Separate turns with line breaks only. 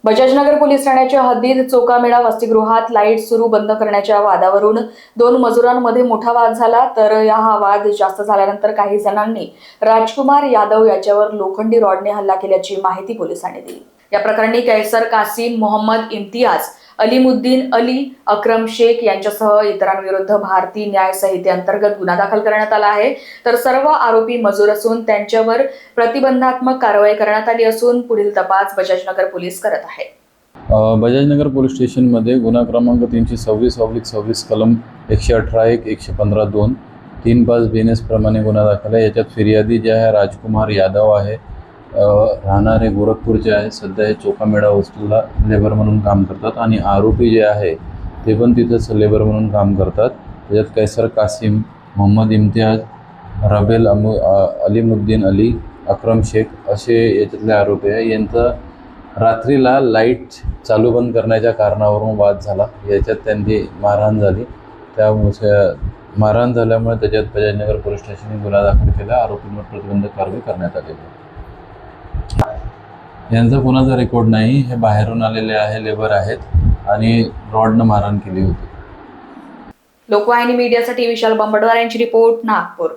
Bajaj Nagar police ठाण्याच्या हद्दीत चोकामेळा वसतिगृहात लाईट सुरू बंद करण्याच्या वादावरून दोन मजुरांमध्ये मोठा वाद झाला। तर हा वाद जास्त झाल्यानंतर काही जणांनी राजकुमार यादव याच्यावर लोखंडी रॉडने हल्ला केल्याची माहिती पोलिसांनी दिली। या प्रकरणी कैसर कासिम, मोहम्मद इम्तियाज, अलीमुद्दीन अली, अक्रम शेख यांच्यासह इतरांविरुद्ध भारतीय न्याय संहितेअंतर्गत गुन्हा दाखल करण्यात आला आहे। तर सर्व आरोपी मजूर असून त्यांच्यावर प्रतिबंधात्मक कारवाई करण्यात आली असून पुढील तपास बजाजनगर पोलीस करत आहेत।
बजाजनगर पोलीस स्टेशनमध्ये गुन्हा क्रमांक 326/26 कलम 118(1), 115(2), 3-5 BNS प्रमाणे गुन्हा दाखल आहे। याच्यात फिर्यादी जे आहे राजकुमार यादव आहे, राहणारे गोरखपूरचे आहे। सध्या हे चोकामेळा वस्तीला लेबर म्हणून काम करतात आणि आरोपी जे आहे ते पण तिथंच लेबर म्हणून काम करतात। त्याच्यात कैसर कासिम, मोहम्मद इम्तियाज, रबेल अलीमुद्दीन अली, अक्रम शेख असे याच्यातले आरोपी आहे। यांचा रात्रीला लाईट चालू बंद करण्याच्या कारणावरून वाद झाला। याच्यात त्यांची मारहाण झाली। त्यामुळे मारहाण झाल्यामुळे त्याच्यात बजाजनगर पोलीस स्टेशनने गुन्हा दाखल केला। आरोपींवर प्रतिबंधक कारवाई करण्यात आलेली आहे। यांचा कोणाचा रेकॉर्ड नाही, हे बाहेरून आलेले आहे, लेबर आहेत आणि रॉडनं मारहाण केली होती।
लोकवाहिनी मीडियासाठी विशाल बंबडवार यांची रिपोर्ट, नागपूर।